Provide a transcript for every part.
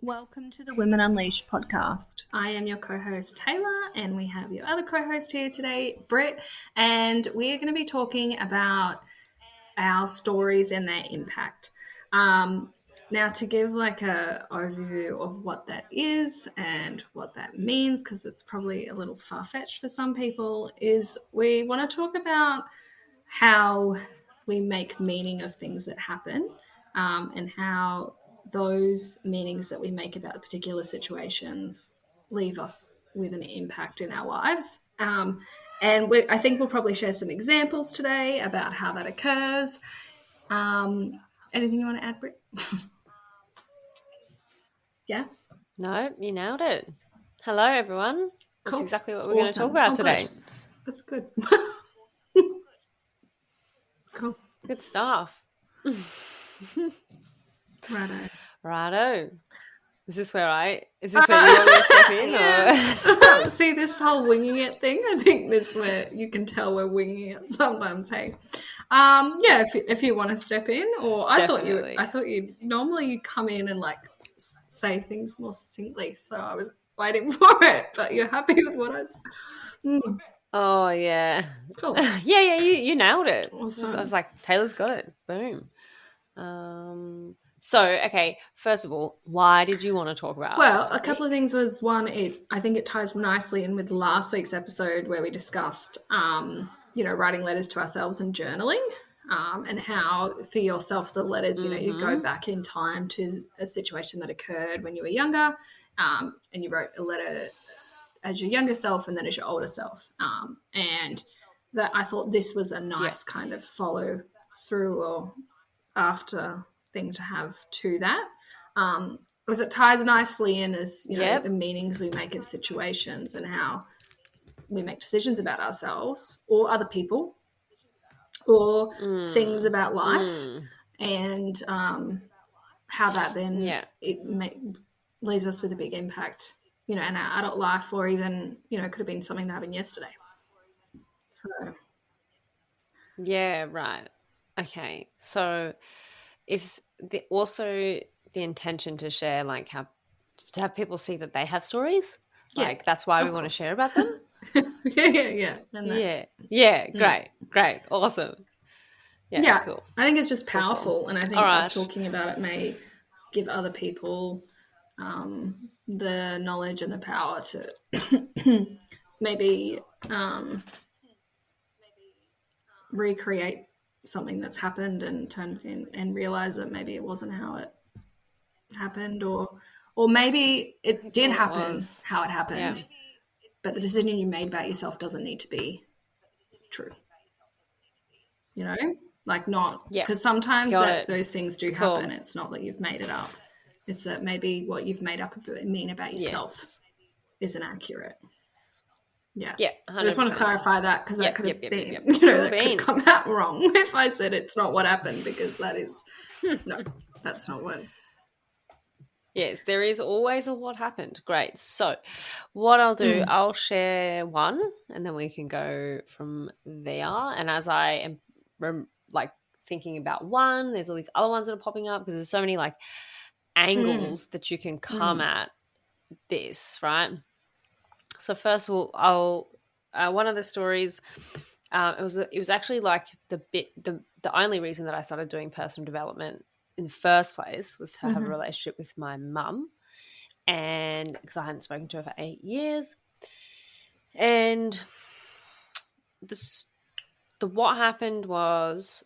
Welcome to the Women Unleashed podcast. I am your co-host Taylor, and we have your other co-host here today, Britt, and we are going to be talking about our stories and their impact. Now, to give like a overview of what that is and what that means, because it's probably a little far-fetched for some people, is we want to talk about how we make meaning of things that happen, and how those meanings that we make about particular situations leave us with an impact in our lives. I think we'll probably share some examples today about how that occurs. Anything you want to add, Britt? Yeah? No, you nailed it. Hello, everyone. That's Cool. exactly what we're going to talk Awesome. about today. Good. That's good. Cool. Good stuff. Righto. Is this where you want me to step in? Yeah. See, this whole winging it thing, I think this where you can tell we're winging it sometimes. Hey, yeah, if you want to step in, or I thought you normally you come in and like say things more succinctly, so I was waiting for it, but you're happy with what I said. Oh, yeah. Cool. Yeah, you nailed it. Awesome. I was like, Taylor's got it. Boom. So, okay, first of all, why did you want to talk about Well, a couple of things was one, I think it ties nicely in with last week's episode where we discussed, writing letters to ourselves and journaling, and how for yourself the letters, you go back in time to a situation that occurred when you were younger, and you wrote a letter as your younger self and then as your older self. And that I thought this was a nice kind of follow through or after thing to have to that, because it ties nicely in as the meanings we make of situations and how we make decisions about ourselves or other people or things about life, and how that then leaves us with a big impact, in our adult life, or even it could have been something that happened yesterday. So yeah, right. Okay, so is also the intention to share, like, how to have people see that they have stories? Like, that's why we want to share about them? Yeah. Great. Awesome. Yeah, cool. I think it's just powerful, cool. And I think us talking about it may give other people the knowledge and the power to maybe recreate something that's happened and turn in and realize that maybe it wasn't how it happened, or maybe it did happen how it happened, but the decision you made about yourself doesn't need to be true. Like not because sometimes those things do happen. It's not that you've made it up. It's that maybe what you've made up mean about yourself isn't accurate. Yeah. I just want to clarify that because that could have been, that could come out wrong if I said it's not what happened, because that is, no, that's not what. Yes, there is always a what happened. Great. So what I'll do, I'll share one and then we can go from there. And as I am thinking about one, there's all these other ones that are popping up because there's so many like angles that you can come at this, right? So first of all, one of the stories, it was actually like the only reason that I started doing personal development in the first place was to have a relationship with my mum, and because I hadn't spoken to her for 8 years, and what happened was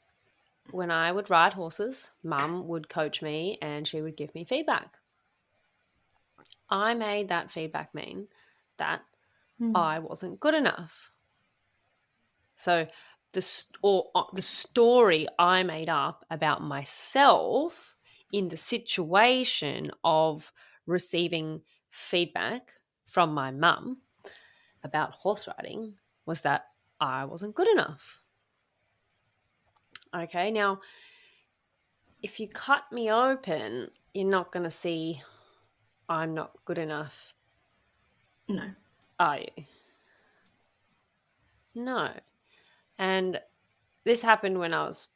when I would ride horses, mum would coach me and she would give me feedback. I made that feedback mean that I wasn't good enough. So the story I made up about myself in the situation of receiving feedback from my mum about horse riding was that I wasn't good enough. Okay, now if you cut me open, you're not going to see I'm not good enough. No. Are you? No. And this happened when I was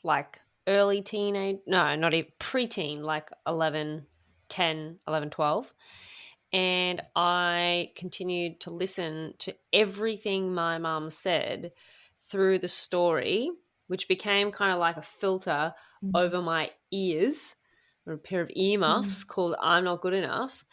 like early teenage, no, not even preteen, like 11, 10, 11, 12. And I continued to listen to everything my mum said through the story, which became kind of like a filter over my ears, or a pair of earmuffs called I'm Not Good Enough.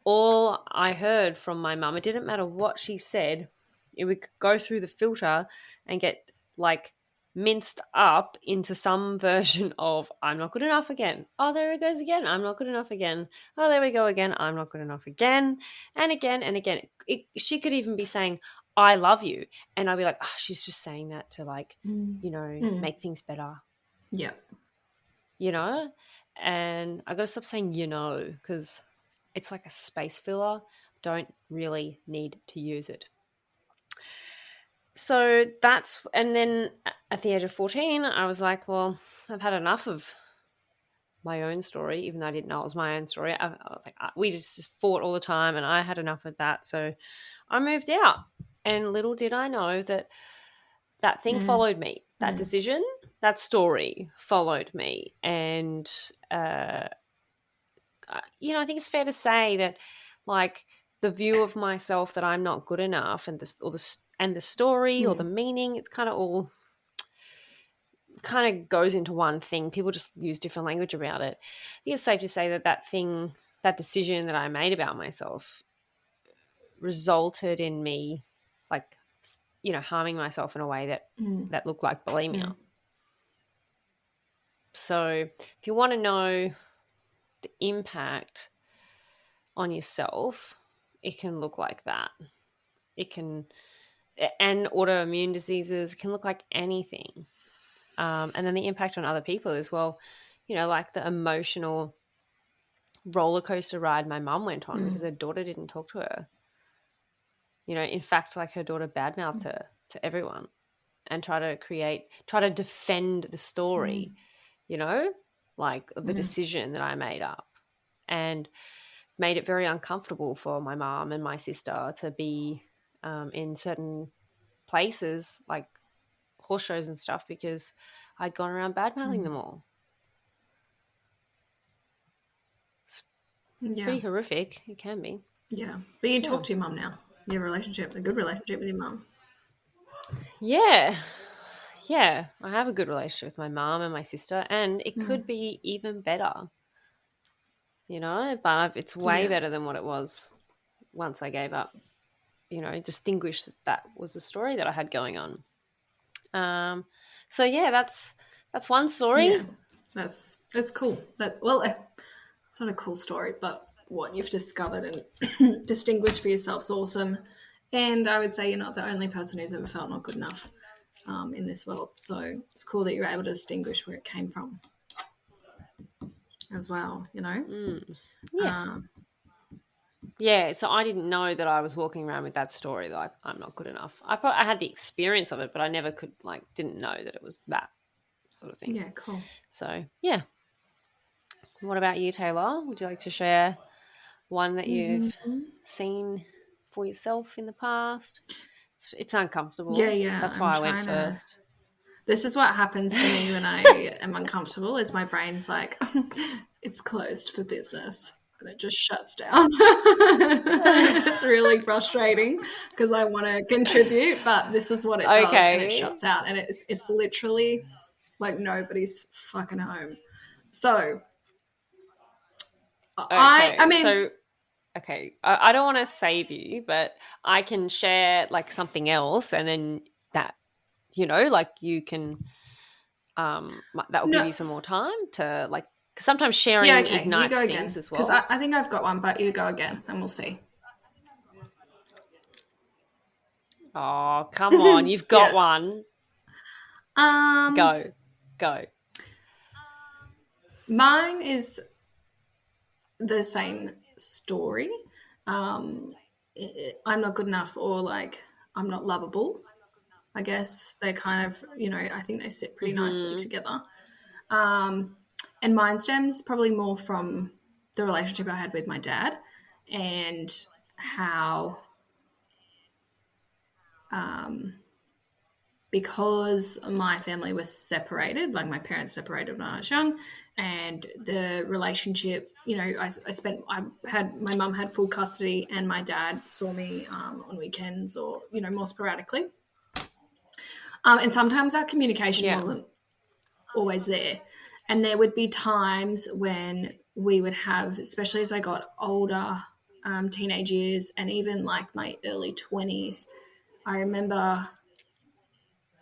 All I heard from my mum, it didn't matter what she said, it would go through the filter and get like minced up into some version of I'm not good enough again. Oh, there it goes again. I'm not good enough again. Oh, there we go again. I'm not good enough again. And again and again. She could even be saying, I love you. And I'd be like, oh, she's just saying that to like, make things better, Yeah. And I got to stop saying, because it's like a space filler. Don't really need to use it. So and then at the age of 14, I was like, well, I've had enough of my own story, even though I didn't know it was my own story. I was like, we just fought all the time and I had enough of that. So I moved out, and little did I know that thing followed me, that decision, that story followed me. And, I think it's fair to say that like the view of myself that I'm not good enough and the story or the meaning, it's kind of all kind of goes into one thing. People just use different language about it. I think it's safe to say that decision that I made about myself resulted in me like, harming myself in a way that looked like bulimia. So if you want to know the impact on yourself, it can look like that. And autoimmune diseases can look like anything. And then the impact on other people as well, like the emotional roller coaster ride my mum went on because her daughter didn't talk to her. In fact, like her daughter badmouthed her to everyone and try to defend the story, like the decision that I made up, and made it very uncomfortable for my mum and my sister to be in certain places like horse shows and stuff because I'd gone around bad-mouthing them all. It's pretty horrific. It can be. Yeah. But you talk to your mum now. You have a good relationship with your mum. Yeah. Yeah. I have a good relationship with my mum and my sister, and it could be even better, but it's way better than what it was once I gave up, distinguished that was the story that I had going on. So yeah, that's one story. Yeah, that's cool. It's not a cool story, but what you've discovered and distinguished for yourself is awesome. And I would say you're not the only person who's ever felt not good enough in this world. So it's cool that you're able to distinguish where it came from as well, Yeah. Yeah, so I didn't know that I was walking around with that story, like I'm not good enough. I had the experience of it, but I never didn't know that it was that sort of thing. Yeah, cool. So, yeah. What about you, Taylor? Would you like to share one that you've seen for yourself in the past? It's uncomfortable. Yeah. That's why I went first. This is what happens for me when I am uncomfortable is my brain's like, it's closed for business. And it just shuts down. It's really frustrating because I want to contribute, but this is what it does, and it shuts out. And it's literally like nobody's fucking home. So, I mean... I don't want to save you, but I can share like something else, and then that, you can, that will give you some more time to like, because sometimes sharing ignites things as well. Because I think I've got one, but you go again and we'll see. Oh, come on. You've got one. Go. Mine is the same story. I'm not good enough, or like I'm not lovable. I guess they kind of, I think they sit pretty nicely together. And mine stems probably more from the relationship I had with my dad and how because my family was separated, like my parents separated when I was young, and the relationship, my mum had full custody, and my dad saw me on weekends or more sporadically, and sometimes our communication wasn't always there, and there would be times when we would have, especially as I got older, teenage years, and even like my early 20s, I remember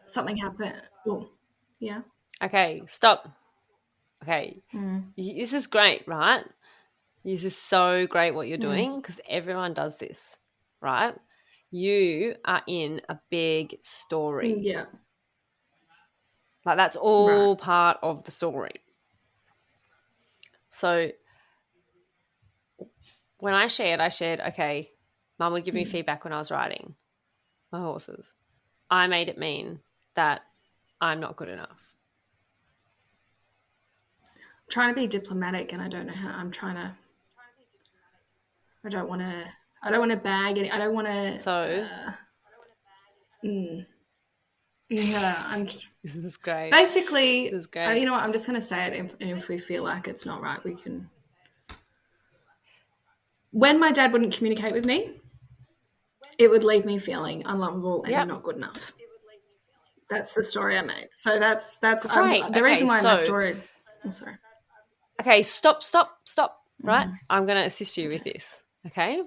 something happened. Oh, yeah. Okay, stop. Okay, this is great, right? This is so great what you're doing, because everyone does this, right? You are in a big story. Yeah. Like, that's all part of the story. So when I shared, okay, Mum would give me feedback when I was riding my horses. I made it mean that I'm not good enough. I'm trying to be diplomatic, and I don't know how. I don't want to bag any. I don't want to. So Yeah, I'm this is great. basically. This is great. You know what? I'm just going to say it, and if we feel like it's not right, we can. When my dad wouldn't communicate with me, it would leave me feeling unlovable and not good enough. That's the story I made. So that's the reason why my story. Oh, sorry. Okay, stop. Right? I'm going to assist you with this. Okay.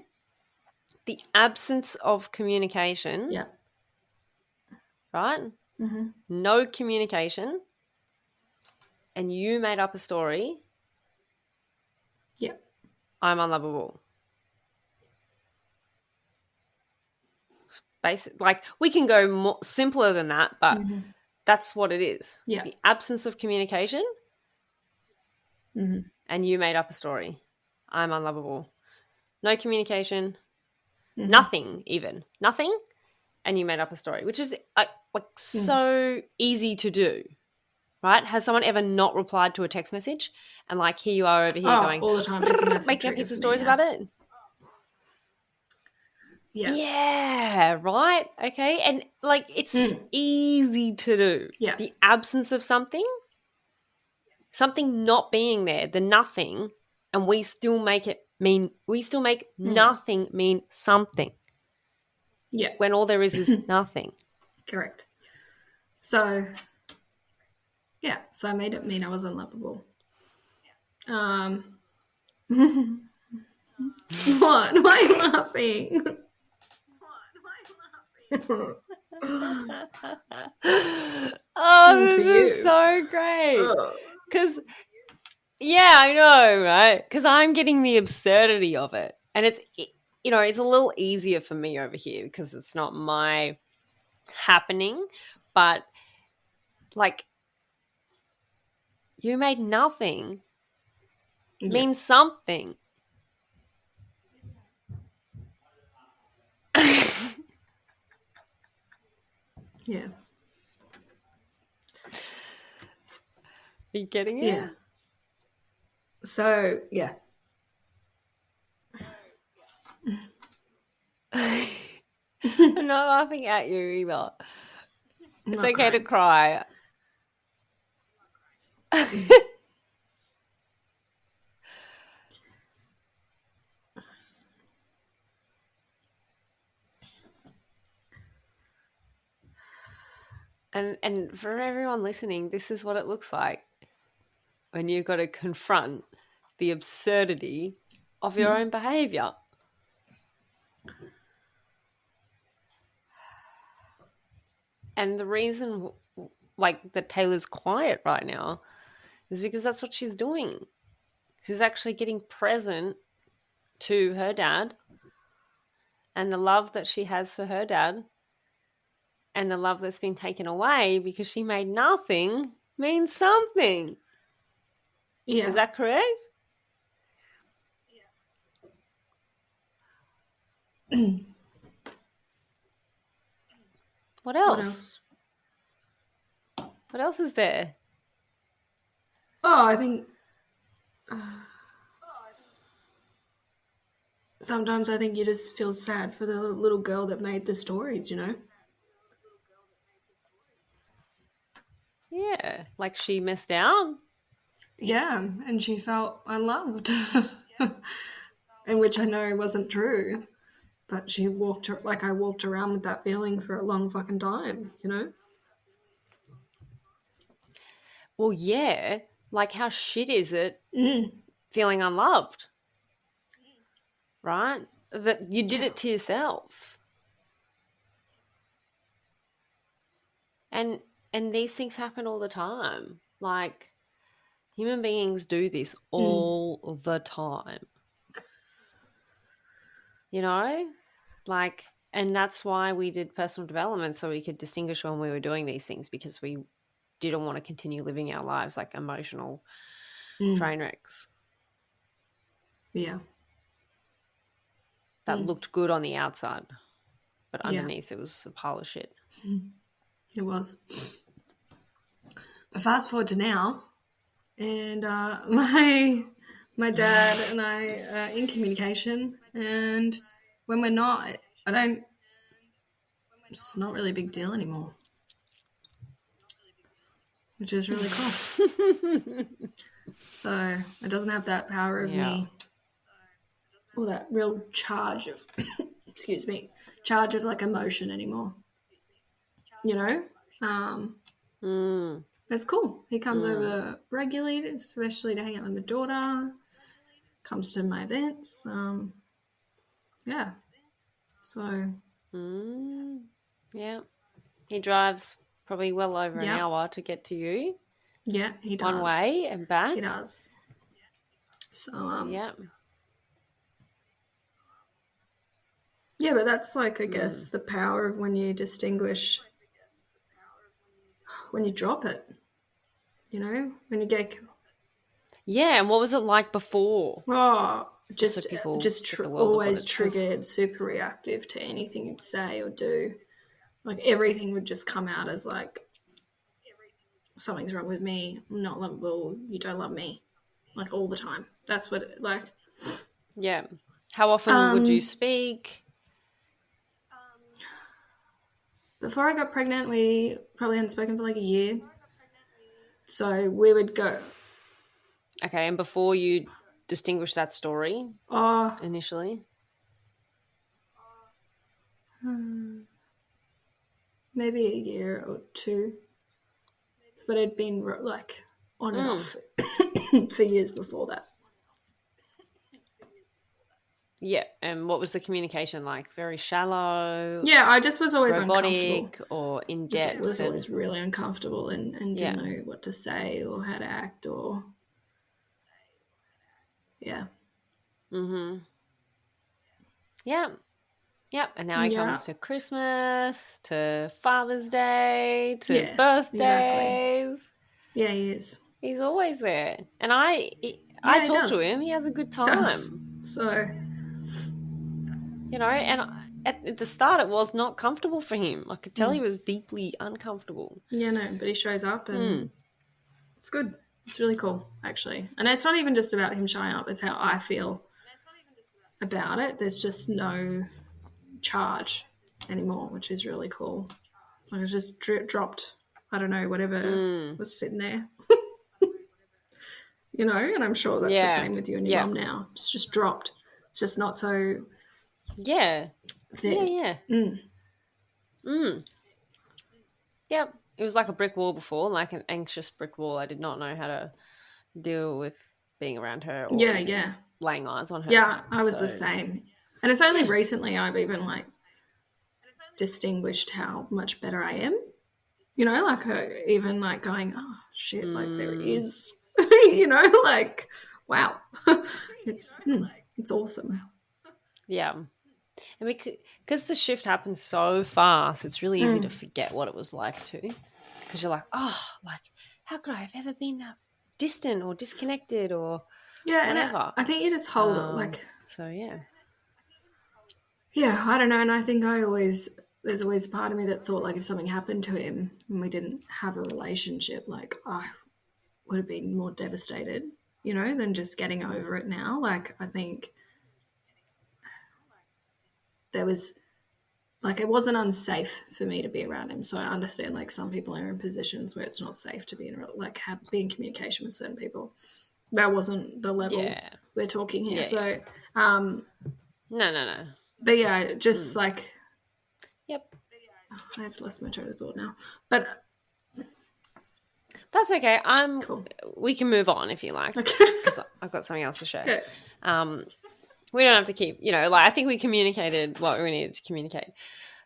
The absence of communication. Yeah. Right? Mm-hmm. No communication. And you made up a story. Yeah. I'm unlovable. Like, we can go more simpler than that, but that's what it is. Yeah. The absence of communication. And you made up a story. I'm unlovable. No communication. Nothing, even. Nothing. And you made up a story, which is so easy to do, right? Has someone ever not replied to a text message? And like, here you are over here going, all the time. It's a massive making up trigger heaps of for me, stories about it. Yeah. Yeah, right? Okay. And like, it's easy to do. Yeah. The absence of something not being there, the nothing, and we still make nothing mean something. Yeah. When all there is nothing. Correct. So, yeah. So I made it mean I was unlovable. What? Why are you laughing? Oh, this is so great. Because, yeah, I know, right? Because I'm getting the absurdity of it. And it's a little easier for me over here because it's not my happening. But, like, you made nothing mean something. Yeah. Are you getting it? Yeah. So, yeah. I'm not laughing at you either. It's okay to cry. And for everyone listening, this is what it looks like when you've got to confront the absurdity of your own behavior. And the reason, like, that Taylor's quiet right now is because that's what she's doing. She's actually getting present to her dad and the love that she has for her dad and the love that's been taken away because she made nothing mean something. Yeah. Is that correct? What else? What else is there? Oh, I think sometimes I think you just feel sad for the little girl that made the stories, Yeah, like she missed out. Yeah, and she felt unloved, and which I know wasn't true. But she I walked around with that feeling for a long fucking time, you know? Well, yeah, like how shit is it Mm. feeling unloved, right? That you did Yeah. it to yourself. And these things happen all the time. Like human beings do this all the time. You know? Like, and that's why we did personal development, so we could distinguish when we were doing these things, because we didn't want to continue living our lives like emotional train wrecks Yeah. that looked good on the outside, but Yeah. underneath it was a pile of shit. It was. But fast forward to now, and my dad and I are in communication, and when we're not, it's not really a big deal anymore, which is really cool. So it doesn't have that power of me, or that real charge of, excuse me, charge of like emotion anymore. You know, it's cool. He comes over regularly, especially to hang out with my daughter. Comes to my events. Yeah. So. Yeah. He drives probably well over an Yep. hour to get to you. Yeah, he does. One way and back. He does. So yeah. Yeah, but that's like, I guess, the power of when you distinguish, when you drop it, you know, when you get. Yeah, and what was it like before? Just so people always triggered, super reactive to anything you'd say or do. Like everything would just come out as like, something's wrong with me, I'm not lovable, you don't love me, like all the time. That's what like. Yeah. How often would you speak? Before I got pregnant, we probably hadn't spoken for like a year. So we would go. Okay, and before you distinguish that story initially? Maybe a year or two. But it'd been like on and off for years before that. Yeah, and what was the communication like? Very shallow? Yeah, I just was always robotic uncomfortable. or in Just depth? was always really uncomfortable and Yeah. didn't know what to say or how to act or. Yeah. Yeah. Yep. And now he comes to Christmas, to Father's Day, to birthdays. Exactly. Yeah, he is. He's always there. And I talk to him. He has a good time. Does. So. You know, and at the start it was not comfortable for him. I could tell he was deeply uncomfortable. Yeah, no, but he shows up and it's good. It's really cool, actually. And it's not even just about him showing up, it's how I feel about it. There's just no charge anymore, which is really cool. Like it's just dropped, I don't know, whatever was sitting there. You know, and I'm sure that's the same with you and your mum now. It's just dropped. It's just not so. Yeah. There. Yep. It was like a brick wall before, like an anxious brick wall. I did not know how to deal with being around her or laying eyes on her. Yeah, I was the same. And it's only recently I've even like distinguished how much better I am. You know, like even like going, oh shit, like there is, you know, like wow, it's awesome. Yeah, and because the shift happened so fast, it's really easy to forget what it was like too. Because you're like, oh, like how could I have ever been that distant or disconnected or whatever? And I think you just hold it like. So yeah. Yeah, I don't know, and I think there's always a part of me that thought like if something happened to him and we didn't have a relationship, like I would have been more devastated, you know, than just getting over it now. Like I think there was like, it wasn't unsafe for me to be around him. So I understand, like, some people are in positions where it's not safe to be in, like, be in communication with certain people. That wasn't the level we're talking here. So, no. But yeah, just like, Yep. I've lost my train of thought now. But that's okay. Cool. We can move on if you like, Okay. because I've got something else to share. Okay. We don't have to keep, like, I think we communicated what we needed to communicate.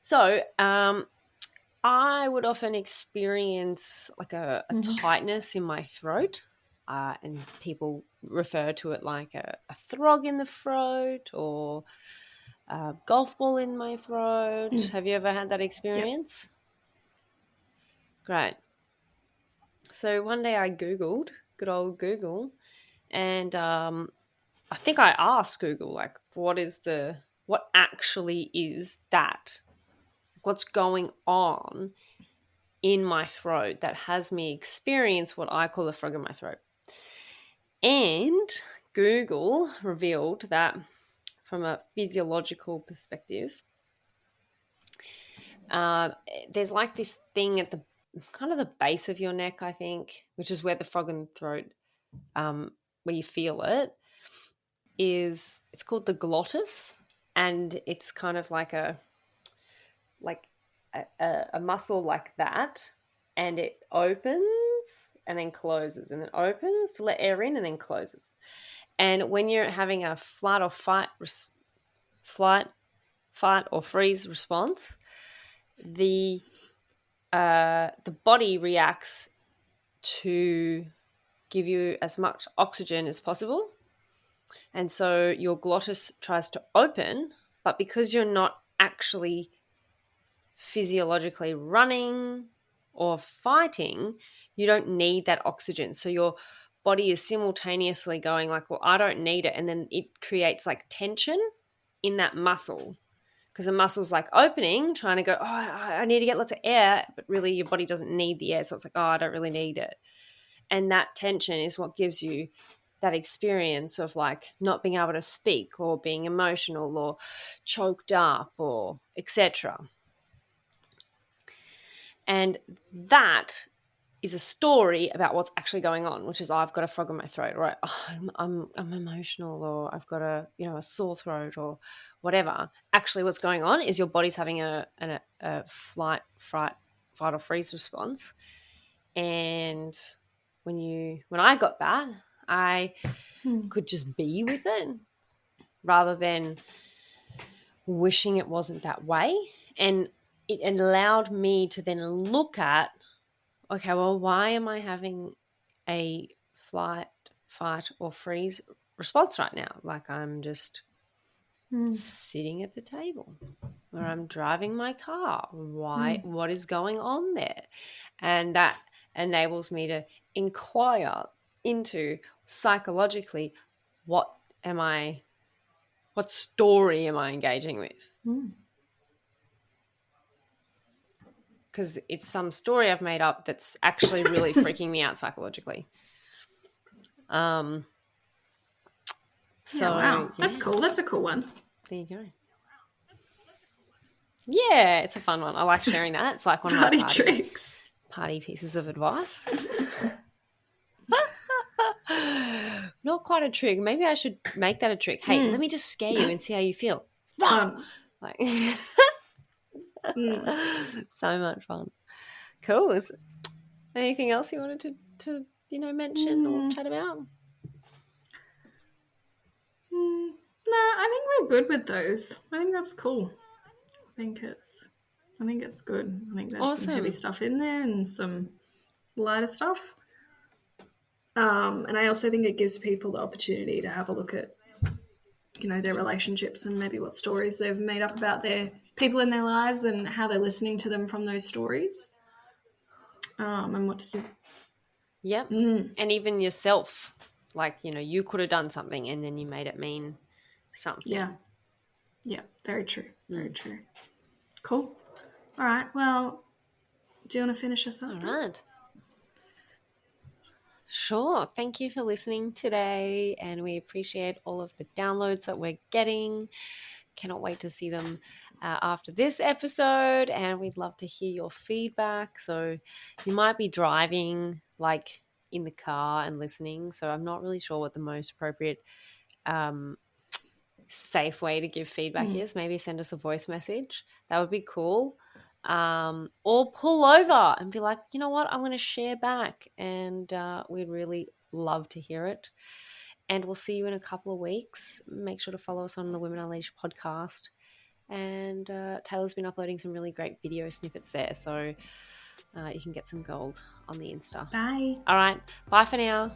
So, I would often experience like a tightness in my throat, and people refer to it like a throb in the throat or a golf ball in my throat. Have you ever had that experience? Yep. Great. So one day I Googled, good old Google, and I think I asked Google, like, what actually is that? What's going on in my throat that has me experience what I call a frog in my throat? And Google revealed that from a physiological perspective, there's like this thing at the kind of the base of your neck, I think, which is where the frog in the throat, where you feel it, it's called the glottis, and it's kind of like a muscle like that, and it opens and then closes and then opens to let air in and then closes. And when you're having a flight or freeze response, the body reacts to give you as much oxygen as possible. And so your glottis tries to open, but because you're not actually physiologically running or fighting, you don't need that oxygen. So your body is simultaneously going like, well, I don't need it. And then it creates like tension in that muscle, because the muscle's like opening, trying to go, oh, I need to get lots of air, but really your body doesn't need the air. So it's like, oh, I don't really need it. And that tension is what gives you that experience of like not being able to speak or being emotional or choked up or etc. And that is a story about what's actually going on, which is I've got a frog in my throat, or I'm emotional, or I've got a sore throat, or whatever. Actually, what's going on is your body's having a fight or freeze response. And when I got that, I could just be with it rather than wishing it wasn't that way. And it allowed me to then look at, okay, well, why am I having a flight, fight, or freeze response right now? Like I'm just sitting at the table, or I'm driving my car. Why? What is going on there? And that enables me to inquire into psychologically what story am I engaging with? Because it's some story I've made up that's actually really freaking me out psychologically. So wow. That's cool. That's a cool one. There you go. Yeah, it's a fun one. I like sharing that. It's like one of my party pieces of advice. Not quite a trick. Maybe I should make that a trick. Hey, let me just scare you and see how you feel. Fun. Like so much fun. Cool. Anything else you wanted to mention or chat about? No, I think we're good with those. I think that's cool. I think it's good. I think there's some heavy stuff in there and some lighter stuff. And I also think it gives people the opportunity to have a look at, their relationships and maybe what stories they've made up about their people in their lives and how they're listening to them from those stories. And what to see. Yep. And even yourself, like, you could have done something and then you made it mean something. Yeah. Yeah. Very true. Very true. Cool. All right. Well, do you want to finish us up? All right. Sure. Thank you for listening today, and we appreciate all of the downloads that we're getting. Cannot wait to see them after this episode, and we'd love to hear your feedback. So you might be driving like in the car and listening, so I'm not really sure what the most appropriate safe way to give feedback is. Maybe send us a voice message. That would be cool. Or pull over and be like, you know what, I'm going to share back, and we'd really love to hear it. And we'll see you in a couple of weeks. Make sure to follow us on the Women Unleashed podcast. And Taylor's been uploading some really great video snippets there, so you can get some gold on the Insta. Bye. All right. Bye for now.